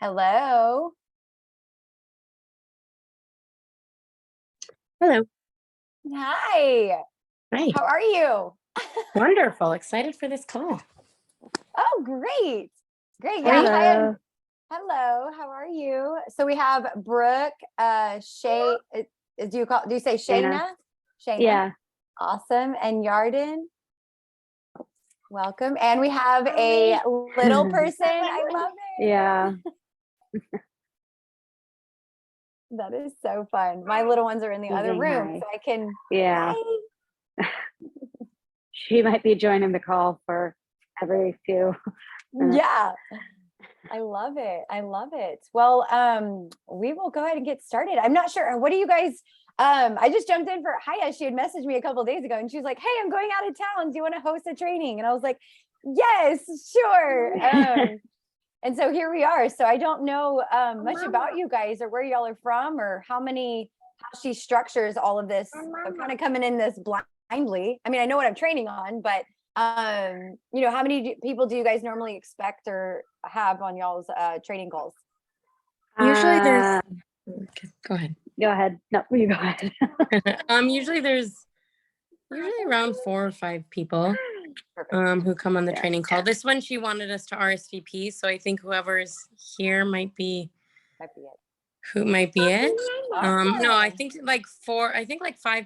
Hello. Hello. Hi. Hi. How are you? Wonderful. Excited for this call. Oh, great. Great. Yeah. Hello. Hi. Hello. How are you? So we have Brooke, Shay. Do you say Shayna? Shayna. Yeah. Awesome. And Yarden. Welcome. And we have a little person. I love it. Yeah. That is so fun. My little ones are in the other room, so I can. Yeah. Hi. She might be joining the call for every few minutes. Yeah. I love it. I love it. Well, we will go ahead and get started. I'm not sure. What do you guys, I just jumped in for Haya. She had messaged me a couple of days ago and she was like, hey, I'm going out of town. Do you want to host a training? And I was like, yes, sure. And so here we are. So I don't know much about you guys or where y'all are from or how she structures all of this. I'm kind of coming in this blindly. I mean, I know what I'm training on, but how many people do you guys normally expect or have on y'all's training calls? Usually there's go ahead. Go ahead. No, you go ahead. Usually there's around 4 or 5 people who come on the training call. This one she wanted us to RSVP, so I think whoever's here might be it. Who might be it? No, I think like 5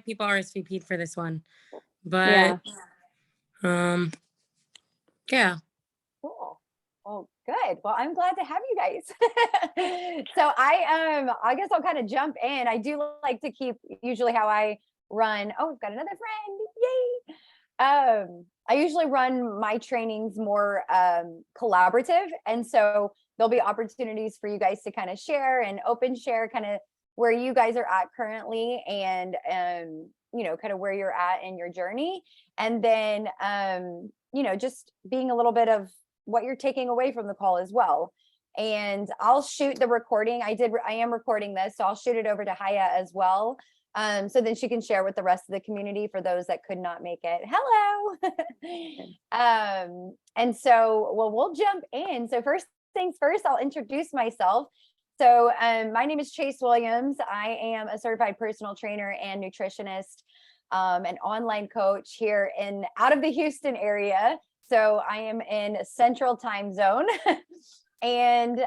people RSVP'd for this one. But yeah. Cool. Well, good. Well, I'm glad to have you guys. So I guess I'll kind of jump in. I do like to keep usually how I run. Oh, we've got another friend. Yay. I usually run my trainings more collaborative. And so there'll be opportunities for you guys to kind of share and open share kind of where you guys are at currently and kind of where you're at in your journey. And then just being a little bit of what you're taking away from the call as well. And I'll shoot the recording. I am recording this, so I'll shoot it over to Haya as well. So then she can share with the rest of the community for those that could not make it. Hello. And so, we'll jump in. So first things first, I'll introduce myself. So my name is Chase Williams. I am a certified personal trainer and nutritionist, an online coach here out of the Houston area. So I am in Central Time Zone. And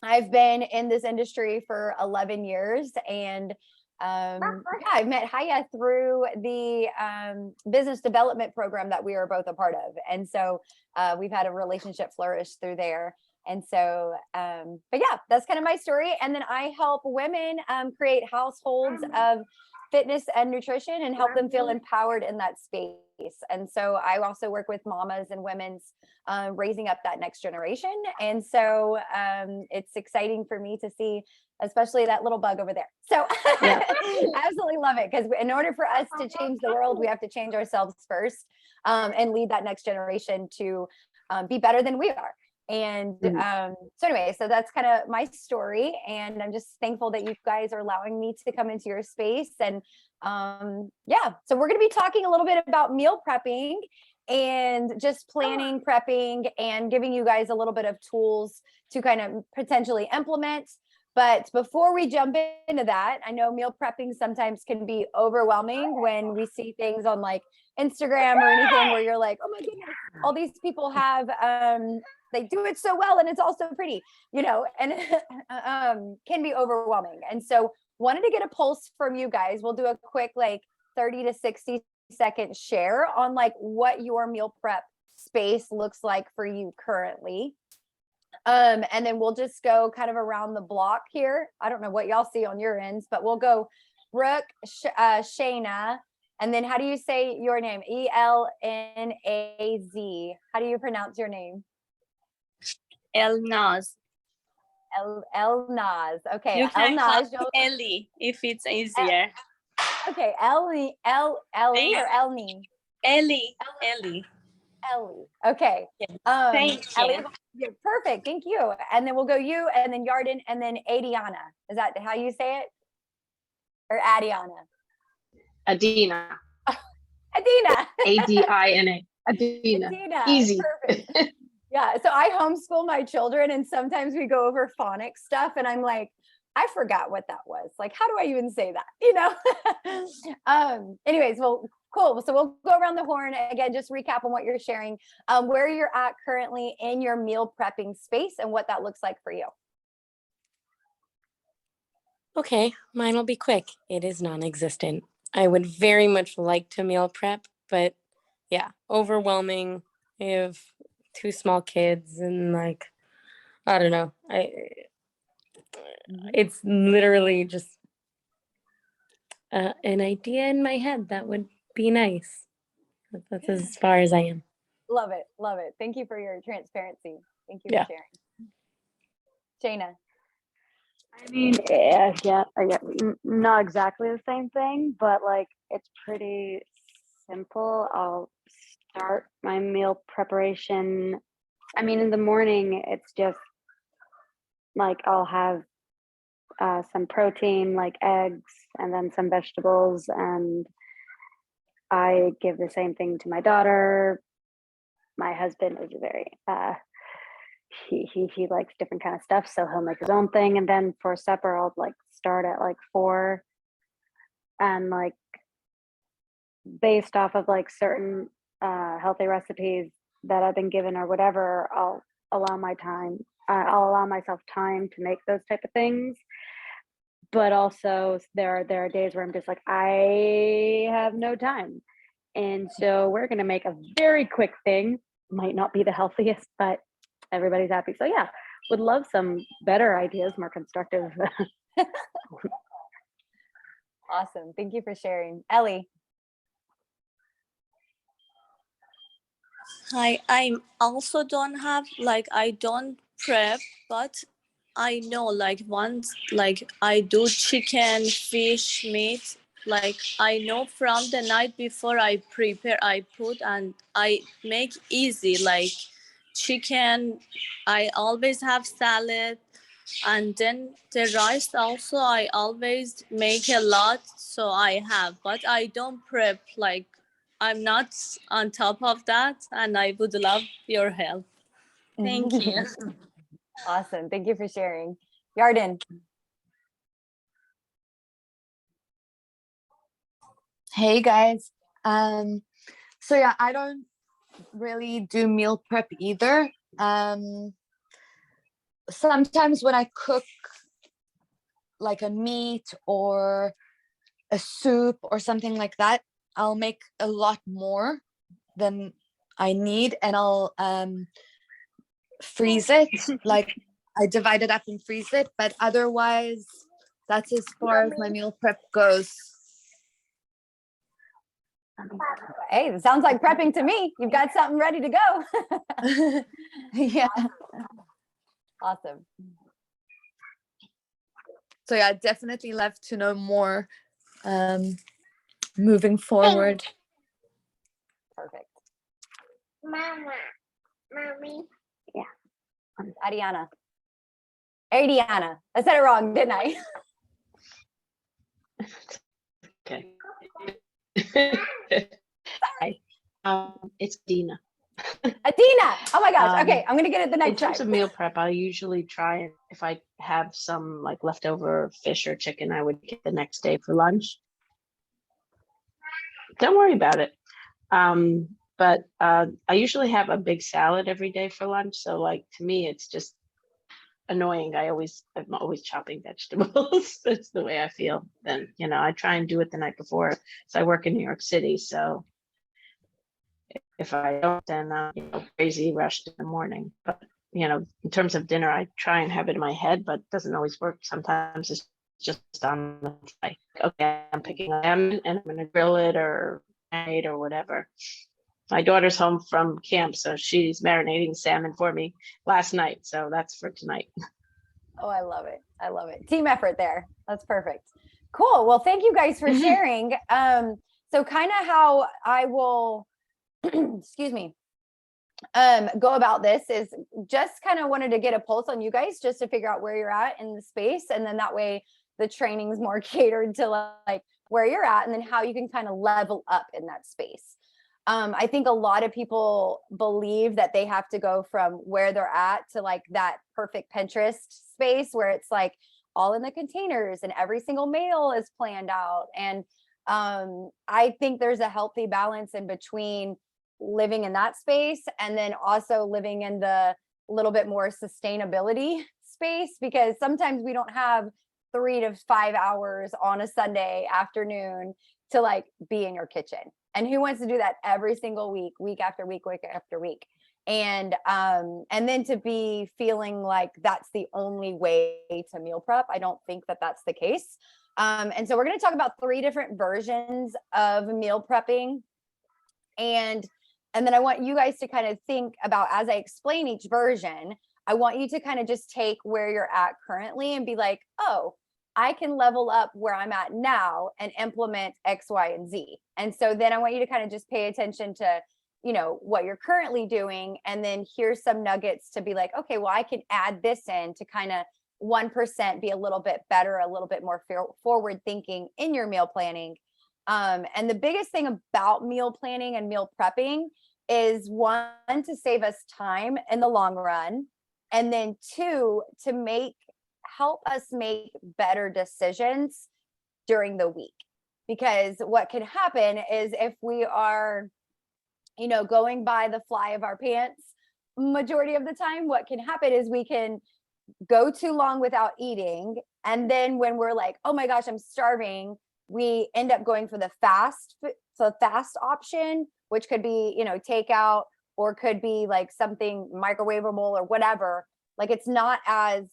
I've been in this industry for 11 years. And I met Haya through the business development program that we are both a part of. And so we've had a relationship flourish through there. And so, but yeah, that's kind of my story. And then I help women create households of fitness and nutrition and help them feel empowered in that space. And so I also work with mamas and women's raising up that next generation. And so it's exciting for me to see, especially that little bug over there. So I absolutely love it, because in order for us to change the world, we have to change ourselves first and lead that next generation to be better than we are. And so anyway, so that's kind of my story, and I'm just thankful that you guys are allowing me to come into your space. And so we're going to be talking a little bit about meal prepping and just planning, prepping, and giving you guys a little bit of tools to kind of potentially implement. But before we jump into that, I know meal prepping sometimes can be overwhelming when we see things on like Instagram or anything where you're like, oh my goodness, all these people have they do it so well and it's also pretty, and can be overwhelming. And so wanted to get a pulse from you guys. We'll do a quick 30 to 60 second share on what your meal prep space looks like for you currently. And then we'll just go kind of around the block here. I don't know what y'all see on your ends, but we'll go Brooke, Shayna, and then how do you say your name? Elnaz. How do you pronounce your name? Elnaz. Elnaz. Okay. You can call Ellie if it's easier. Okay. Ellie or Elnie? Ellie. Okay. Thank you. Ellie, you're perfect. Thank you. And then we'll go you, and then Yarden, and then Adiana. Is that how you say it? Or Adiana? Adina. Adina. Adina. Adina. Adina. Easy. Perfect. Yeah. So I homeschool my children, and sometimes we go over phonics stuff, and I'm like, I forgot what that was. Like, how do I even say that? Anyways, well, cool. So we'll go around the horn again, just recap on what you're sharing, where you're at currently in your meal prepping space and what that looks like for you. Okay, mine will be quick. It is non-existent. I would very much like to meal prep, but yeah, overwhelming. I have 2 small kids and like, I don't know. It's literally just an idea in my head that would be nice. That's as far as I am. Love it. Love it. Thank you for your transparency. Thank you Yeah. for sharing. Shayna. I mean, yeah, not exactly the same thing, but like it's pretty simple. I'll start my meal preparation. I mean, in the morning, it's just like I'll have some protein, like eggs, and then some vegetables, and I give the same thing to my daughter. My husband is very he likes different kind of stuff, so he'll make his own thing. And then for supper, I'll like start at like 4, and like based off of like certain healthy recipes that I've been given or whatever, I'll allow myself time to make those type of things. But also there are days where I'm just like, I have no time, and so we're gonna make a very quick thing. Might not be the healthiest, but everybody's happy. So yeah, would love some better ideas, more constructive. Awesome. Thank you for sharing. Ellie. I also don't have like I don't prep, but I know like once like I do chicken, fish, meat, like I know from the night before I prepare, I put and I make easy like chicken. I always have salad, and then the rice also I always make a lot, so I have, but I don't prep like I'm not on top of that, and I would love your help. Thank you. Awesome. Thank you for sharing. Yarden. Hey guys. So yeah, I don't really do meal prep either. Sometimes when I cook like a meat or a soup or something like that, I'll make a lot more than I need, and I'll freeze it. Like I divide it up and freeze it, but otherwise that's as far as my meal prep goes. Hey, it sounds like prepping to me. You've got something ready to go. Yeah. Awesome. So yeah, I'd definitely love to know more moving forward. Perfect. Mommy. Yeah. Adiana. Adiana. I said it wrong, didn't I? Okay. Hi. It's Dina. Adina. Oh my gosh. Okay, I'm gonna get it the In next terms time. of meal prep, I usually try and if I have some like leftover fish or chicken, I would get the next day for lunch. Don't worry about it. But I usually have a big salad every day for lunch. So like to me, it's just annoying. I'm always chopping vegetables. That's the way I feel. Then, I try and do it the night before. So I work in New York City. So if I don't, then crazy rushed in the morning. But in terms of dinner, I try and have it in my head, but it doesn't always work. Sometimes it's just on the fly. Okay, I'm picking a lemon and I'm going to grill it or marinate or whatever. My daughter's home from camp, so she's marinating salmon for me last night. So that's for tonight. Oh, I love it. I love it. Team effort there. That's perfect. Cool. Well, thank you guys for sharing. So kind of how I will, excuse me, go about this is just kind of wanted to get a pulse on you guys just to figure out where you're at in the space. And then that way the training is more catered to like where you're at and then how you can kind of level up in that space. I think a lot of people believe that they have to go from where they're at to like that perfect Pinterest space where it's like all in the containers and every single meal is planned out. And I think there's a healthy balance in between living in that space and then also living in the little bit more sustainability space, because sometimes we don't have 3 to 5 hours on a Sunday afternoon to like be in your kitchen. And who wants to do that every single week, week after week, week after week? And then to be feeling like that's the only way to meal prep. I don't think that that's the case. And so we're going to talk about 3 different versions of meal prepping. And then I want you guys to kind of think about, as I explain each version, I want you to kind of just take where you're at currently and be like, oh, I can level up where I'm at now and implement X, Y, and Z. And so then I want you to kind of just pay attention to, you know, what you're currently doing. And then here's some nuggets to be like, okay, well, I can add this in to kind of 1% be a little bit better, a little bit more forward thinking in your meal planning. And the biggest thing about meal planning and meal prepping is 1, to save us time in the long run. And then 2, to help us make better decisions during the week. Because what can happen is if we are, you know, going by the fly of our pants majority of the time, what can happen is we can go too long without eating. And then when we're like, oh my gosh, I'm starving, we end up going for the fast option, which could be, you know, takeout, or could be like something microwavable or whatever. Like it's not as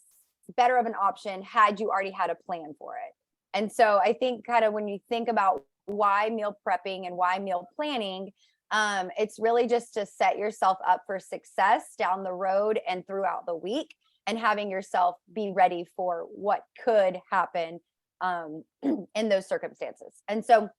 better of an option had you already had a plan for it. And so I think kind of when you think about why meal prepping and why meal planning, it's really just to set yourself up for success down the road and throughout the week, and having yourself be ready for what could happen in those circumstances. And so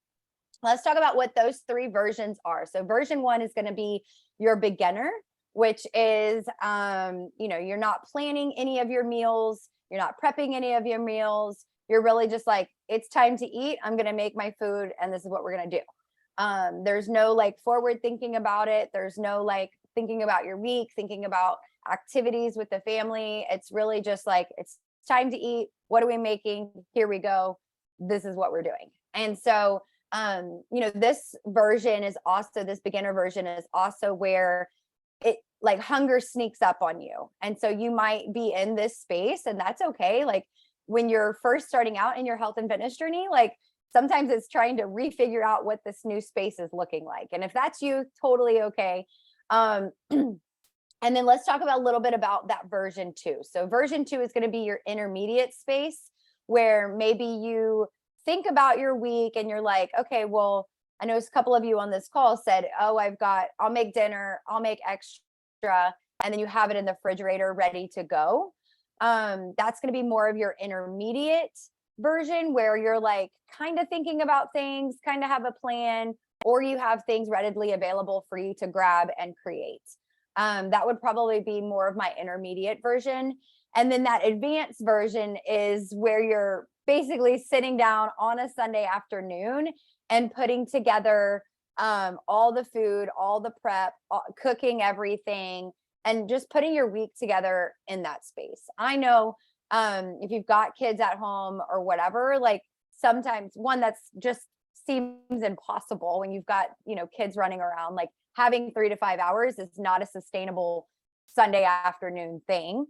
let's talk about what those 3 versions are. So version 1 is going to be your beginner, which is, you know, you're not planning any of your meals. You're not prepping any of your meals. You're really just like, it's time to eat. I'm going to make my food and this is what we're going to do. There's no like forward thinking about it. There's no like thinking about your week, thinking about activities with the family. It's really just like, it's time to eat. What are we making? Here we go. This is what we're doing. And so, you know, this beginner version is also where it like hunger sneaks up on you. And so you might be in this space, and that's okay. Like when you're first starting out in your health and fitness journey, like sometimes it's trying to refigure out what this new space is looking like. And if that's you, totally okay. And then let's talk about a little bit about that version 2. So version 2 is going to be your intermediate space, where maybe you think about your week and you're like, okay, well, I know a couple of you on this call said, oh, I'll make dinner, I'll make extra, and then you have it in the refrigerator ready to go. That's going to be more of your intermediate version, where you're like kind of thinking about things, kind of have a plan, or you have things readily available for you to grab and create. That would probably be more of my intermediate version. And then that advanced version is where you're basically sitting down on a Sunday afternoon and putting together all the food, all the prep, cooking everything, and just putting your week together in that space. I know if you've got kids at home or whatever, like sometimes that's just seems impossible when you've got, you know, kids running around. Like having 3 to 5 hours is not a sustainable Sunday afternoon thing.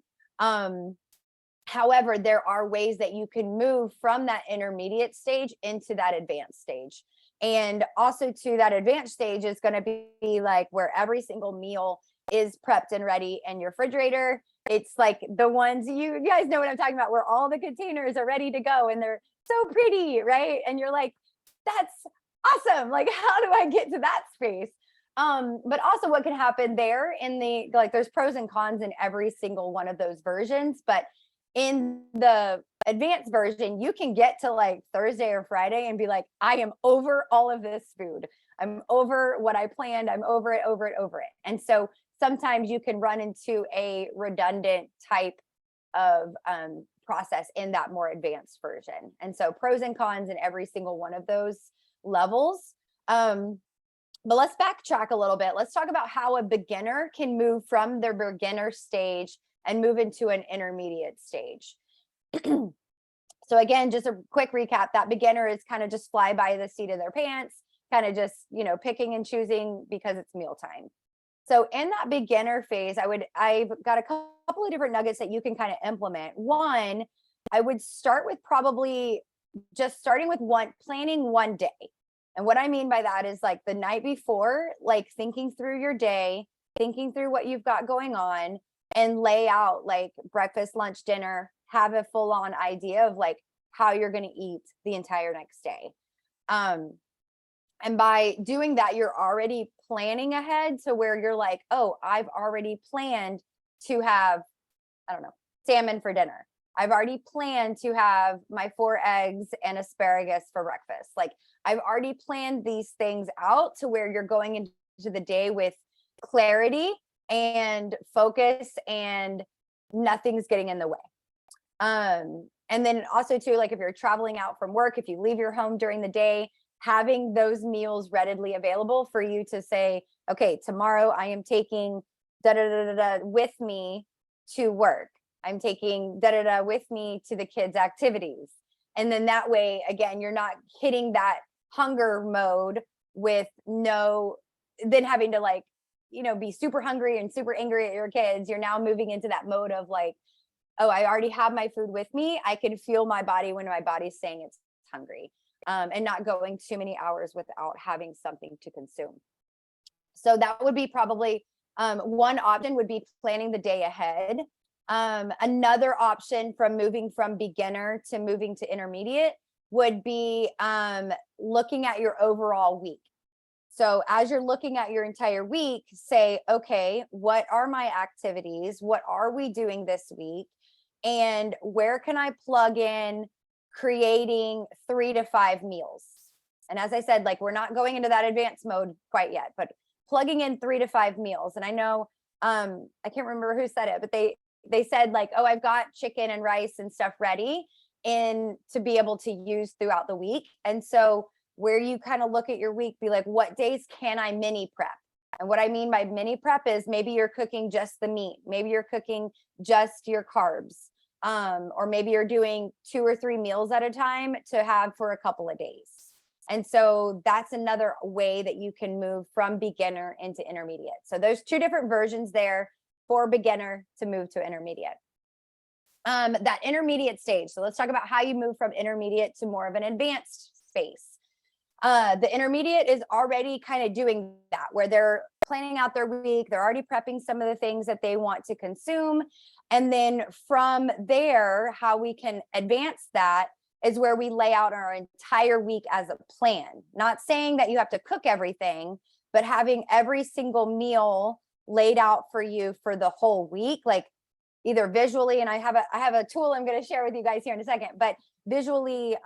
However, there are ways that you can move from that intermediate stage into that advanced stage. And also to that advanced stage is going to be like where every single meal is prepped and ready in your refrigerator. It's like the ones you guys know what I'm talking about, where all the containers are ready to go and they're so pretty, right? And you're like, that's awesome. Like, how do I get to that space? But also what can happen there there's pros and cons in every single one of those versions. But in the advanced version, you can get to like Thursday or Friday and be like, I am over all of this food. I'm over what I planned. I'm over it. And so sometimes you can run into a redundant type of process in that more advanced version. And so pros and cons in every single one of those levels. But let's backtrack a little bit. Let's talk about how a beginner can move from their beginner stage and move into an intermediate stage. So again, just a quick recap, that beginner is kind of just fly by the seat of their pants, kind of just, picking and choosing because it's mealtime. So in that beginner phase, I've got a couple of different nuggets that you can kind of implement. One, I would start with probably just starting with planning one day. And what I mean by that is like the night before, like thinking through your day, thinking through what you've got going on, and lay out like breakfast, lunch, dinner, have a full on idea of like how you're going to eat the entire next day. And by doing that, you're already planning ahead to where you're like, oh, I've already planned to have, I don't know, salmon for dinner. I've already planned to have my 4 eggs and asparagus for breakfast. Like I've already planned these things out to where you're going into the day with clarity and focus and nothing's getting in the way. And then also too, like if you're traveling out from work, if you leave your home during the day, having those meals readily available for you to say, okay, tomorrow I am taking da da da da da with me to work. I'm taking da da da with me to the kids' activities. And then that way, again, you're not hitting that hunger mode with then having to like, be super hungry and super angry at your kids. You're now moving into that mode of like, oh, I already have my food with me. I can feel my body when my body's saying it's hungry, and not going too many hours without having something to consume. So that would be probably one option, would be planning the day ahead. Another option from moving from beginner to moving to intermediate would be looking at your overall week. So as you're looking at your entire week, say, okay, what are my activities? What are we doing this week? And where can I plug in creating 3 to 5 meals? And as I said, like we're not going into that advanced mode quite yet, but plugging in 3 to 5 meals. And I know, I can't remember who said it, but they said like, oh, I've got chicken and rice and stuff ready to be able to use throughout the week. And so where you kind of look at your week, be like, what days can I mini prep? And what I mean by mini prep is maybe you're cooking just the meat, maybe you're cooking just your carbs, or maybe you're doing 2 or 3 meals at a time to have for a couple of days. And so that's another way that you can move from beginner into intermediate. So there's 2 different versions there for beginner to move to intermediate. That intermediate stage. So let's talk about how you move from intermediate to more of an advanced space. The intermediate is already kind of doing that, where they're planning out their week. They're already prepping some of the things that they want to consume. And then from there, how we can advance that is where we lay out our entire week as a plan. Not saying that you have to cook everything, but having every single meal laid out for you for the whole week, like either visually, and I have a tool I'm going to share with you guys here in a second, but visually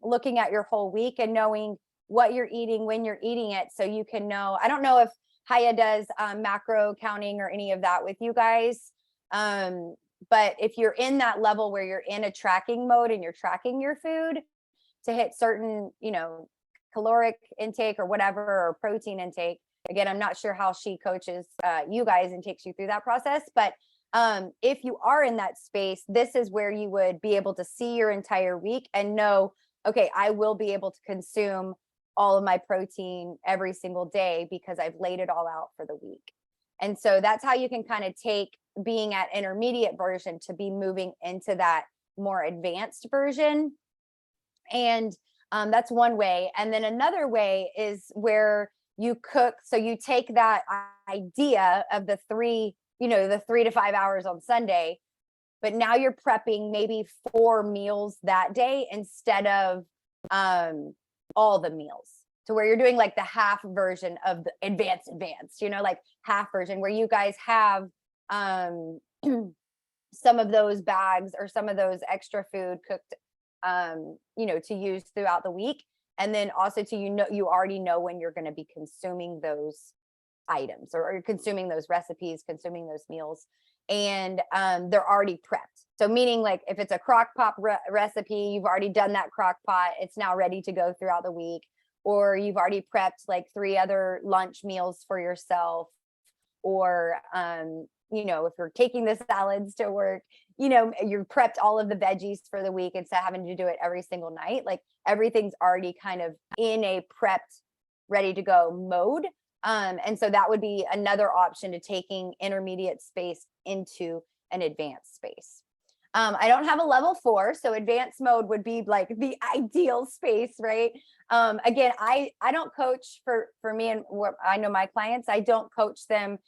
looking at your whole week and knowing what you're eating, when you're eating it, so you can know. I don't know if Haya does macro counting or any of that with you guys. But if you're in that level where you're in a tracking mode and you're tracking your food to hit certain, caloric intake or whatever, or protein intake, again, I'm not sure how she coaches you guys and takes you through that process, but if you are in that space, this is where you would be able to see your entire week and know, okay, I will be able to consume all of my protein every single day because I've laid it all out for the week. And so that's how you can kind of take being at intermediate version to be moving into that more advanced version. And that's one way. And then another way is where you cook. So you take that idea of the 3 to 5 hours on Sunday, but now you're prepping maybe 4 meals that day instead of all the meals. To where you're doing like the half version of the advanced, like half version where you guys have some of those bags or some of those extra food cooked, to use throughout the week. And then also you already know when you're going to be consuming those items or consuming those recipes, consuming those meals, and they're already prepped. So meaning like if it's a crock pot recipe, you've already done that crock pot, it's now ready to go throughout the week. or you've already prepped like 3 other lunch meals for yourself, or you know, if you're taking the salads to work, you know, you've prepped all of the veggies for the week instead of having to do it every single night. Like everything's already kind of in a prepped, ready to go mode. And so that would be another option to taking intermediate space into an advanced space. I don't have a level 4, so advanced mode would be like the ideal space, right? Again, I don't coach for me and what I know my clients, I don't coach them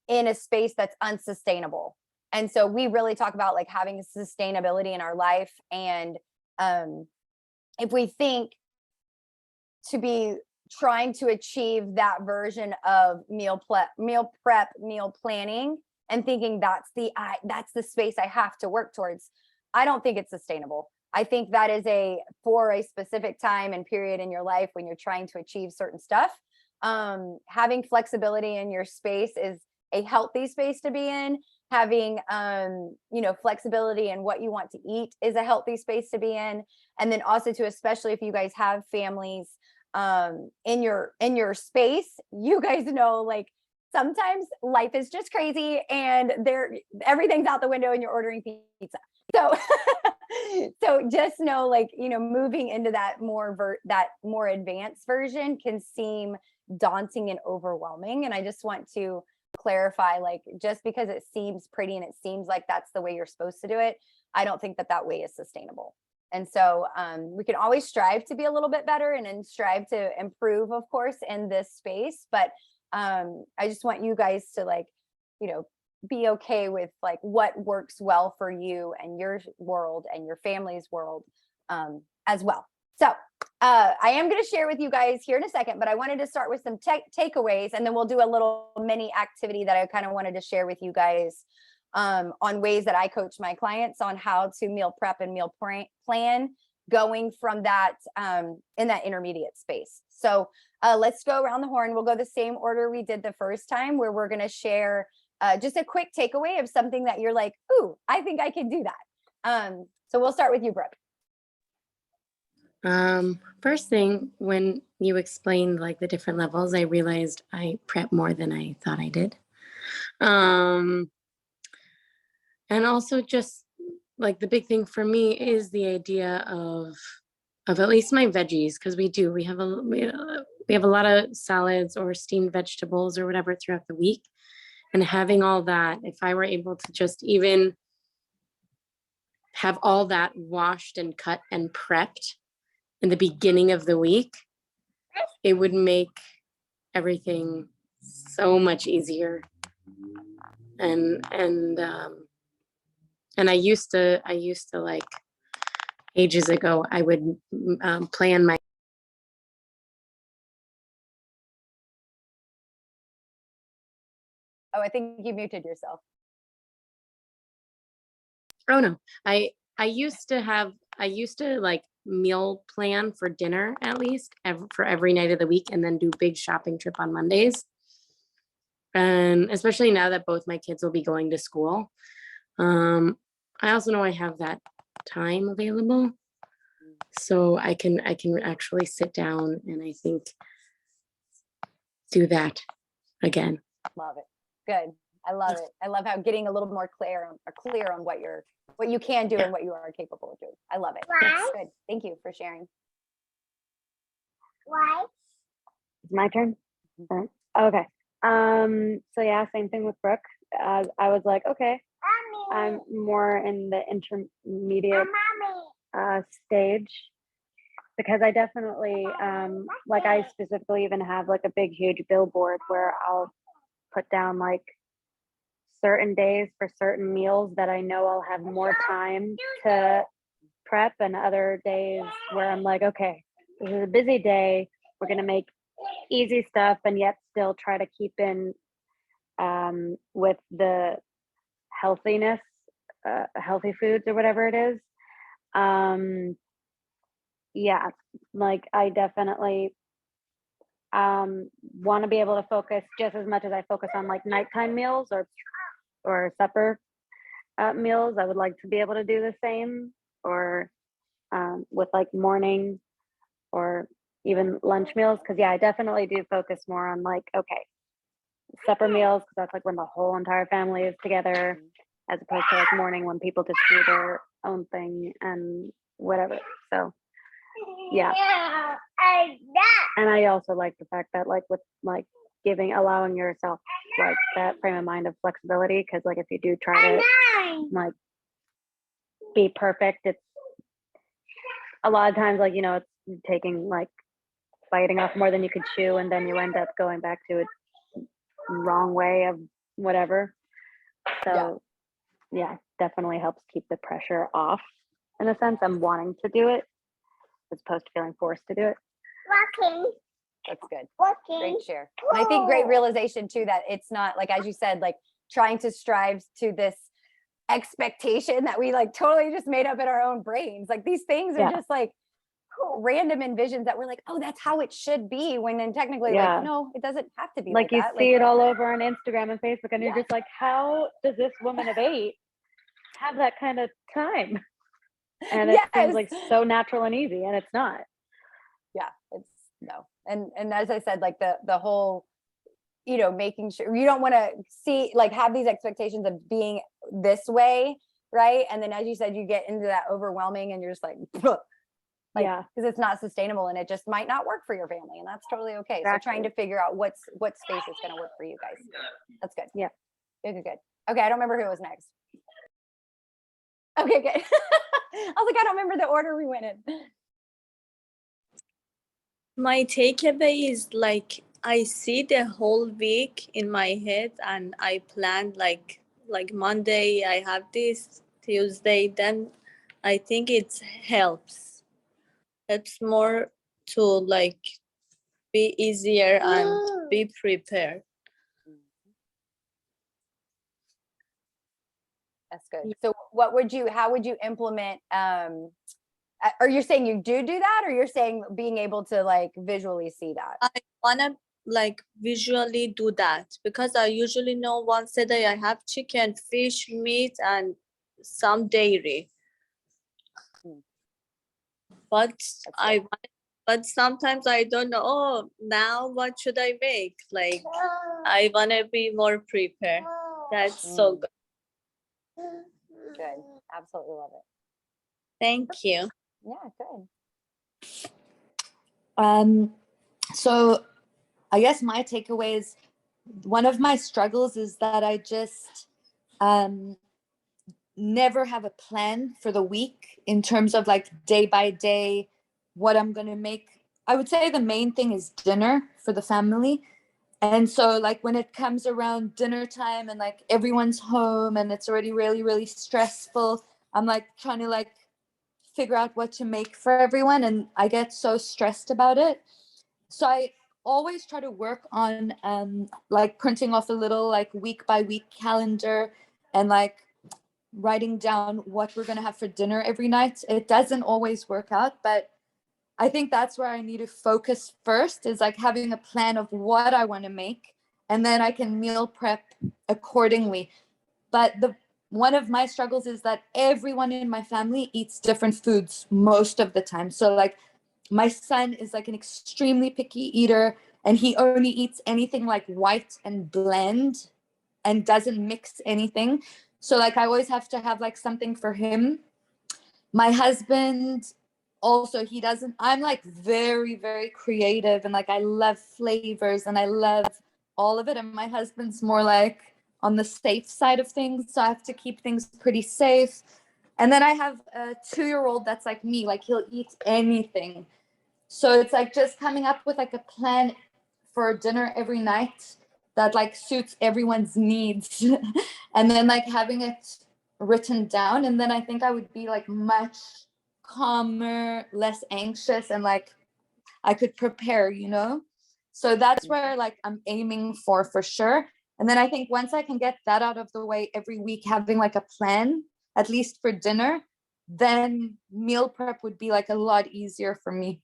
in a space that's unsustainable. And so we really talk about like having sustainability in our life. And if we think to be trying to achieve that version of meal prep, meal planning, and thinking that's the space I have to work towards, I don't think it's sustainable. I think that is for a specific time and period in your life when you're trying to achieve certain stuff. Having flexibility in your space is a healthy space to be in. Having you know, flexibility in what you want to eat is a healthy space to be in. And then also too, especially if you guys have families in your space, you guys know, like sometimes life is just crazy and everything's out the window and you're ordering pizza. So so just know, like, you know, moving into that more advanced version can seem daunting and overwhelming. And I just want to clarify, like, just because it seems pretty and it seems like that's the way you're supposed to do it, I don't think that way is sustainable. And so we can always strive to be a little bit better and then strive to improve, of course, in this space. But I just want you guys to, like, you know, be okay with like what works well for you and your world and your family's world as well. So I am going to share with you guys here in a second, but I wanted to start with some takeaways, and then we'll do a little mini activity that I kind of wanted to share with you guys on ways that I coach my clients on how to meal prep and meal plan, going from that in that intermediate space. So let's go around the horn. We'll go the same order we did the first time, where we're going to share just a quick takeaway of something that you're like, ooh, I think I can do that. So we'll start with you, Brooke. First thing, when you explained like the different levels, I realized I prep more than I thought I did. And also just like the big thing for me is the idea of at least my veggies, because we have a lot of salads or steamed vegetables or whatever throughout the week. And having all that, if I were able to just even have all that washed and cut and prepped in the beginning of the week, it would make everything so much easier. And I used to like ages ago, I would plan my. Oh, I think you muted yourself. Oh no, I used to like meal plan for dinner at least for every night of the week, and then do big shopping trip on Mondays. And especially now that both my kids will be going to school, I also know I have that time available, so I can actually sit down and I think do that again. Love it. Good. I love it. I love how getting a little more clear on what you can do and what you are capable of doing. I love it. That's good. Thank you for sharing. Why? It's my turn. Okay. So yeah, same thing with Brooke. I was like, okay, I'm more in the intermediate stage, because I definitely like, I specifically even have like a big huge billboard where I'll put down like certain days for certain meals that I know I'll have more time to prep, and other days where I'm like, okay, this is a busy day, we're gonna make easy stuff and yet still try to keep in with the healthiness, healthy foods or whatever it is. Yeah, like I definitely want to be able to focus just as much as I focus on like nighttime meals or supper meals. I would like to be able to do the same, or with like morning, or even lunch meals. Cause yeah, I definitely do focus more on like, okay, supper meals, because that's like when the whole entire family is together, as opposed to like morning when people just do their own thing and whatever. So yeah. And I also like the fact that like with like allowing yourself like that frame of mind of flexibility, because like if you do try to like be perfect, it's a lot of times like, you know, it's taking like biting off more than you could chew, and then you end up going back to a wrong way of whatever. So yeah, definitely helps keep the pressure off in a sense. I'm wanting to do it as opposed to feeling forced to do it. That's good. Great share. And I think great realization too, that it's not like, as you said, like trying to strive to this expectation that we like totally just made up in our own brains. Like these things are just like random envisions that we're like, oh, that's how it should be. When then technically like, no, it doesn't have to be like you that. see it all over on Instagram and Facebook, and you're just like, how does this woman of 8 have that kind of time? And it seems like so natural and easy, and it's not. Yeah, it's no. And as I said, like the whole, you know, making sure you don't want to see like have these expectations of being this way, right? And then as you said, you get into that overwhelming and you're just like because it's not sustainable and it just might not work for your family, and that's totally okay. Exactly. So trying to figure out what space is going to work for you guys. That's good. Yeah. Good. Okay, I don't remember who was next. Okay, good. I was like, I don't remember the order we went in. My takeaway is like I see the whole week in my head, and I plan like Monday I have this, Tuesday, then I think it helps more to like be easier and be prepared. That's good. So how would you implement, are you saying you do that, or you're saying being able to like visually see that? I want to like visually do that, because I usually know once a day I have chicken, fish, meat, and some dairy. But but sometimes I don't know, oh, now what should I make? Like I want to be more prepared. That's so good. Good. Absolutely love it. Thank you. Yeah, good. So I guess my takeaway is one of my struggles is that I just never have a plan for the week in terms of like day by day what I'm going to make. I would say the main thing is dinner for the family. And so like when it comes around dinner time and like everyone's home and it's already really, really stressful, I'm like trying to like figure out what to make for everyone, and I get so stressed about it. So I always try to work on like printing off a little like week by week calendar and like writing down what we're going to have for dinner every night. It doesn't always work out, but I think that's where I need to focus first, is like having a plan of what I want to make, and then I can meal prep accordingly. But one of my struggles is that everyone in my family eats different foods most of the time. So like my son is like an extremely picky eater, and he only eats anything like white and bland and doesn't mix anything. So like I always have to have like something for him. My husband also, he doesn't, I'm like very, very creative, and like I love flavors and I love all of it. And my husband's more like on the safe side of things. So I have to keep things pretty safe. And then I have a 2-year-old that's like me, like he'll eat anything. So it's like just coming up with like a plan for dinner every night that like suits everyone's needs and then like having it written down. And then I think I would be like much calmer, less anxious, and like I could prepare, you know? So that's where like I'm aiming for sure. And then I think once I can get that out of the way every week, having like a plan, at least for dinner, then meal prep would be like a lot easier for me.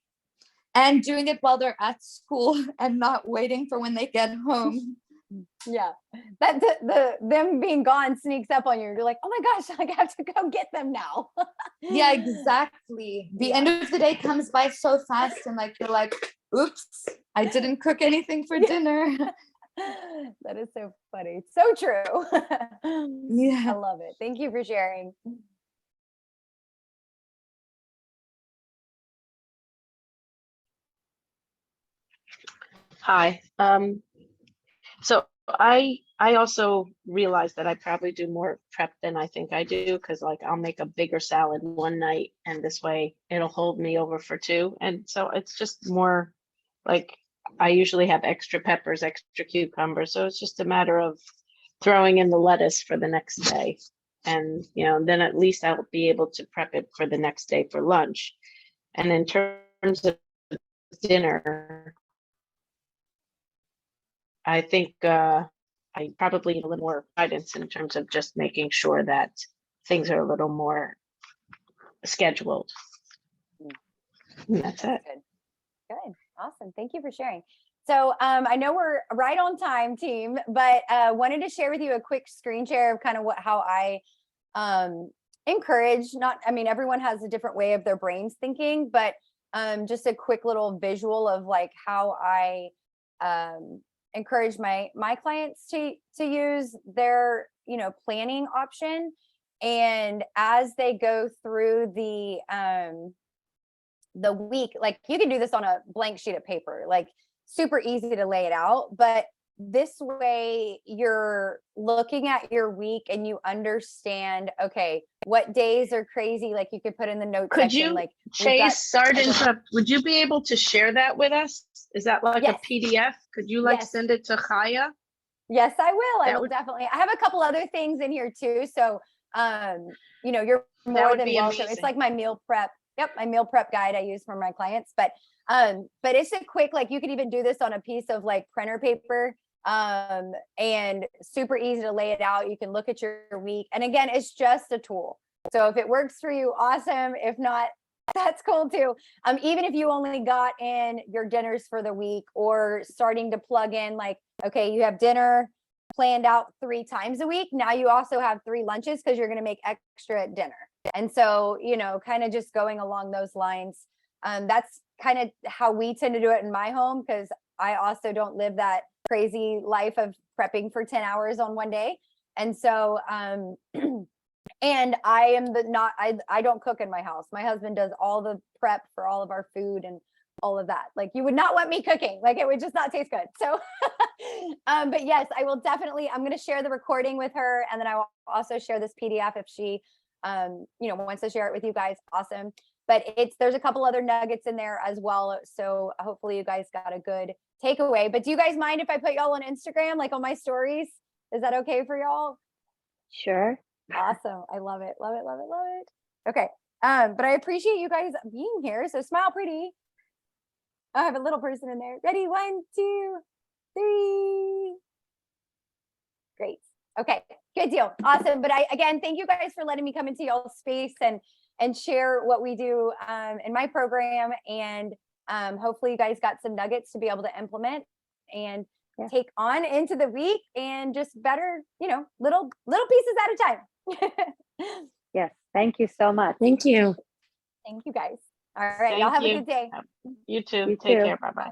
And doing it while they're at school and not waiting for when they get home. Yeah, that them being gone sneaks up on you. You're like, oh my gosh, like I have to go get them now. Yeah, exactly. The Yeah. end of the day comes by so fast, and like you're like, oops, I didn't cook anything for dinner. That is so funny. So true. Yeah. I love it. Thank you for sharing. Hi. So I also realized that I probably do more prep than I think I do, because like I'll make a bigger salad one night and this way it'll hold me over for two. And so it's just more like I usually have extra peppers, extra cucumbers. So it's just a matter of throwing in the lettuce for the next day. And then at least I'll be able to prep it for the next day for lunch. And in terms of dinner, I think I probably need a little more guidance in terms of just making sure that things are a little more scheduled. And that's it. Good. Good. Awesome. Thank you for sharing. So I know we're right on time, team, but wanted to share with you a quick screen share of kind of how I encourage, everyone has a different way of their brains thinking, but just a quick little visual of like how I encourage my clients to use their planning option. And as they go through the week, like you can do this on a blank sheet of paper, like super easy to lay it out, but this way you're looking at your week and you understand, okay, what days are crazy, like you could put in the notes Could section, you, like Chase, sorry to interrupt, would you be able to share that with us? Is that like Yes. a PDF? Could you like Yes. send it to Haya? Yes, I will. I That will would- definitely. I have a couple other things in here too. So, you're That more would than be welcome. amazing. It's like my meal prep. Yep, my meal prep guide I use for my clients. But it's a quick, like you could even do this on a piece of like printer paper, and super easy to lay it out. You can look at your week, and again, it's just a tool. So if it works for you, awesome. If not, that's cool too. Even if you only got in your dinners for the week, or starting to plug in, like, okay, you have dinner planned out 3 times a week. Now you also have 3 lunches because you're going to make extra at dinner. And so, kind of just going along those lines. That's kind of how we tend to do it in my home, because I also don't live that crazy life of prepping for 10 hours on one day. And so, and I am I don't cook in my house. My husband does all the prep for all of our food and all of that. Like you would not want me cooking, like it would just not taste good. So, but yes, I will definitely, I'm going to share the recording with her. And then I will also share this PDF if she, wants to share it with you guys. Awesome. But there's a couple other nuggets in there as well. So hopefully you guys got a good takeaway. But do you guys mind if I put y'all on Instagram, like on my stories? Is that okay for y'all? Sure. Awesome. I love it. Love it. Love it. Love it. Okay. But I appreciate you guys being here. So smile pretty. I have a little person in there. Ready? 1, 2, 3. Great. Okay. Good deal. Awesome. But again, thank you guys for letting me come into y'all's space and share what we do in my program. And hopefully you guys got some nuggets to be able to implement and take on into the week, and just better, little pieces at a time. Yes. Thank you so much. Thank you. Thank you guys. All right. Thank Y'all have you. a good day. You too. You Take too. care. Bye-bye.